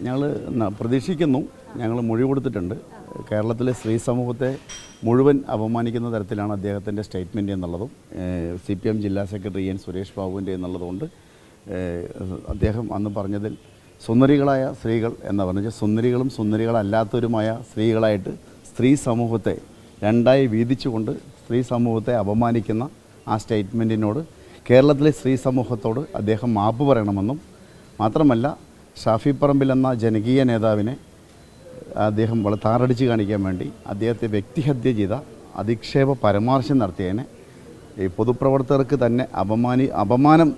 ഞങ്ങൾ പ്രതീക്ഷിക്കുന്നു. ഞങ്ങൾ മൊഴി കൊടുത്തിട്ടുണ്ട്. കേരളത്തിലെ സ്ത്രീ സമൂഹത്തെ മുഴുവൻ അപമാനിക്കുന്ന തരത്തിലാണ് അദ്ദേഹത്തിൻ്റെ സ്റ്റേറ്റ്മെൻറ്റ് എന്നുള്ളതും CPM ജില്ലാ സെക്രട്ടറി എൻ സുരേഷ് ബാബുവിൻ്റെ എന്നുള്ളതുകൊണ്ട് അദ്ദേഹം അന്ന് പറഞ്ഞതിൽ സുന്ദരികളായ സ്ത്രീകൾ എന്ന് പറഞ്ഞാൽ സുന്ദരികളും സുന്ദരികളല്ലാത്തവരുമായ സ്ത്രീകളായിട്ട് സ്ത്രീ സമൂഹത്തെ രണ്ടായി വീതിച്ചുകൊണ്ട് സ്ത്രീ സമൂഹത്തെ അപമാനിക്കുന്ന ആ സ്റ്റേറ്റ്മെൻറ്റിനോട് കേരളത്തിലെ സ്ത്രീ സമൂഹത്തോട് അദ്ദേഹം മാപ്പ് പറയണമെന്നും മാത്രമല്ല ഷാഫി പറമ്പിൽ എന്ന ജനകീയ നേതാവിനെ അദ്ദേഹം വളരെ താറടിച്ച് കാണിക്കാൻ വേണ്ടി അദ്ദേഹത്തെ വ്യക്തിഹത്യ ചെയ്ത അധിക്ഷേപ പരാമർശം നടത്തിയതിനെ ഈ പൊതുപ്രവർത്തകർക്ക് തന്നെ അപമാനം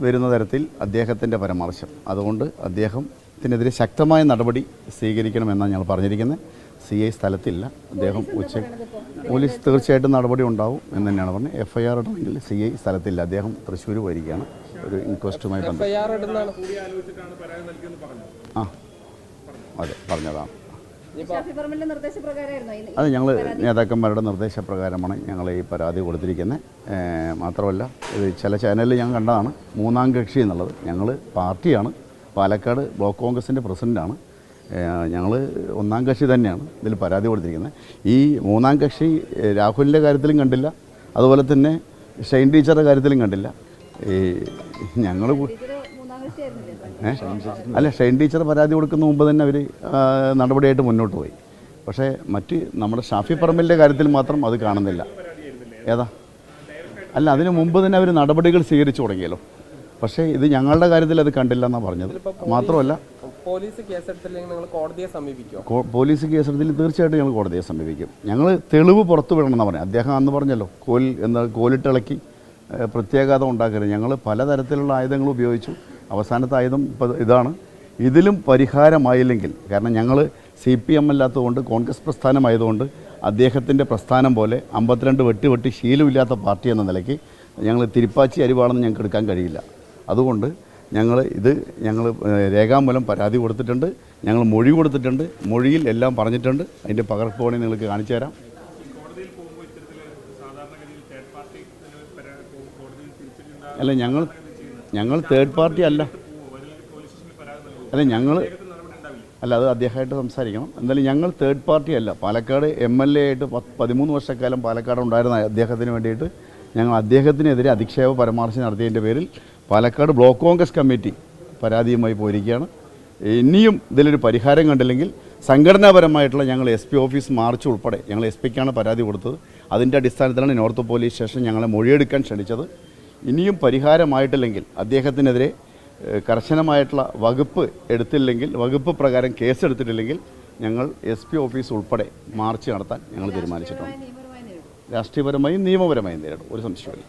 വരുന്ന തരത്തിൽ അദ്ദേഹത്തിൻ്റെ പരാമർശം. അതുകൊണ്ട് അദ്ദേഹത്തിനെതിരെ ശക്തമായ നടപടി സ്വീകരിക്കണമെന്നാണ് ഞങ്ങൾ പറഞ്ഞിരിക്കുന്നത്. CI സ്ഥലത്തില്ല. അദ്ദേഹം പോലീസ് തീർച്ചയായിട്ടും നടപടി ഉണ്ടാവും എന്ന് തന്നെയാണ് പറഞ്ഞത്. FIR ഇടണമെങ്കിൽ CI സ്ഥലത്തില്ല. അദ്ദേഹം തൃശ്ശൂർ പോയിരിക്കുകയാണ് ഒരു ഇൻക്വസ്റ്റുമായി അതെ പറഞ്ഞതാണ്. അത് ഞങ്ങൾ നേതാക്കന്മാരുടെ നിർദ്ദേശപ്രകാരമാണ് ഞങ്ങൾ ഈ പരാതി കൊടുത്തിരിക്കുന്നത്. മാത്രമല്ല ഇത് ചില ചാനലിൽ ഞാൻ കണ്ടതാണ് മൂന്നാം കക്ഷി എന്നുള്ളത്. ഞങ്ങൾ പാർട്ടിയാണ്, പാലക്കാട് ബ്ലോക്ക് കോൺഗ്രസിൻ്റെ പ്രസിഡൻ്റാണ്. ഞങ്ങൾ ഒന്നാം കക്ഷി തന്നെയാണ് ഇതിൽ പരാതി കൊടുത്തിരിക്കുന്നത്. ഈ മൂന്നാം കക്ഷി രാഹുലിൻ്റെ കാര്യത്തിലും കണ്ടില്ല, അതുപോലെ തന്നെ ഷൈൻ ടീച്ചറുടെ കാര്യത്തിലും കണ്ടില്ല. ഈ ഞങ്ങൾ അല്ല ഷൈൻ ടീച്ചർ പരാതി കൊടുക്കുന്ന മുമ്പ് തന്നെ അവർ നടപടിയായിട്ട് മുന്നോട്ട് പോയി. പക്ഷേ മറ്റ് നമ്മുടെ ഷാഫി പറമ്പിലിൻ്റെ കാര്യത്തിൽ മാത്രം അത് കാണുന്നില്ല. ഏതാ അല്ല അതിന് മുമ്പ് തന്നെ അവർ നടപടികൾ സ്വീകരിച്ചു തുടങ്ങിയല്ലോ. പക്ഷേ ഇത് ഞങ്ങളുടെ കാര്യത്തിൽ അത് കണ്ടില്ല എന്നാണ് പറഞ്ഞത്. മാത്രമല്ല പോലീസ് കേസെടുത്തിൽ തീർച്ചയായിട്ടും ഞങ്ങൾ കോടതിയെ സമീപിക്കും. ഞങ്ങൾ തെളിവ് പുറത്തു വിടണമെന്നാണ് പറഞ്ഞത്. അദ്ദേഹം അന്ന് പറഞ്ഞല്ലോ കോലിട്ടിളക്കി പ്രത്യാഘാതം ഉണ്ടാക്കരുത്. ഞങ്ങൾ പലതരത്തിലുള്ള ആയുധങ്ങൾ ഉപയോഗിച്ചു. അവസാനത്തെ ആയുധം ഇപ്പോൾ ഇതാണ്. ഇതിലും പരിഹാരമായില്ലെങ്കിൽ, കാരണം ഞങ്ങൾ CPM അല്ലാത്തതുകൊണ്ട് കോൺഗ്രസ് പ്രസ്ഥാനമായതുകൊണ്ട് അദ്ദേഹത്തിൻ്റെ പ്രസ്ഥാനം പോലെ 52 വെട്ടി ശീലമില്ലാത്ത പാർട്ടി എന്ന നിലയ്ക്ക് ഞങ്ങൾ തിരുപ്പാച്ചി അരിവാണെന്ന് ഞങ്ങൾക്ക് എടുക്കാൻ കഴിയില്ല. അതുകൊണ്ട് ഞങ്ങൾ രേഖാമൂലം പരാതി കൊടുത്തിട്ടുണ്ട്. ഞങ്ങൾ മൊഴി കൊടുത്തിട്ടുണ്ട്. മൊഴിയിൽ എല്ലാം പറഞ്ഞിട്ടുണ്ട്. അതിൻ്റെ പകർപ്പ് വേണമെങ്കിൽ നിങ്ങൾക്ക് കാണിച്ചു തരാം. അല്ല ഞങ്ങൾ തേർഡ് പാർട്ടി അല്ല. അല്ല അത് അദ്ദേഹമായിട്ട് സംസാരിക്കണം. എന്തായാലും ഞങ്ങൾ തേർഡ് പാർട്ടി അല്ല. പാലക്കാട് MLA ആയിട്ട് 13 വർഷക്കാലം പാലക്കാട് ഉണ്ടായിരുന്ന അദ്ദേഹത്തിന് വേണ്ടിയിട്ട് ഞങ്ങൾ അദ്ദേഹത്തിനെതിരെ അധിക്ഷേപ പരാമർശം നടത്തിയതിൻ്റെ പേരിൽ പാലക്കാട് ബ്ലോക്ക് കോൺഗ്രസ് കമ്മിറ്റി പരാതിയുമായി പോയിരിക്കുകയാണ്. ഇനിയും ഇതിലൊരു പരിഹാരം കണ്ടില്ലെങ്കിൽ സംഘടനാപരമായിട്ടുള്ള ഞങ്ങൾ SP ഓഫീസ് മാർച്ച് ഉൾപ്പെടെ ഞങ്ങൾ SPക്കാണ് പരാതി കൊടുത്തത്. അതിൻ്റെ അടിസ്ഥാനത്തിലാണ് നോർത്ത് പോലീസ് സ്റ്റേഷൻ ഞങ്ങളെ മൊഴിയെടുക്കാൻ ക്ഷണിച്ചത്. ഇനിയും പരിഹാരമായിട്ടില്ലെങ്കിൽ അദ്ദേഹത്തിനെതിരെ കർശനമായിട്ടുള്ള വകുപ്പ് എടുത്തില്ലെങ്കിൽ, വകുപ്പ് പ്രകാരം കേസെടുത്തിട്ടില്ലെങ്കിൽ ഞങ്ങൾ SP ഓഫീസ് ഉൾപ്പെടെ മാർച്ച് നടത്താൻ ഞങ്ങൾ തീരുമാനിച്ചിട്ടുണ്ട്. രാഷ്ട്രീയപരമായും നിയമപരമായും നേരിടും, ഒരു സംശയമില്ല.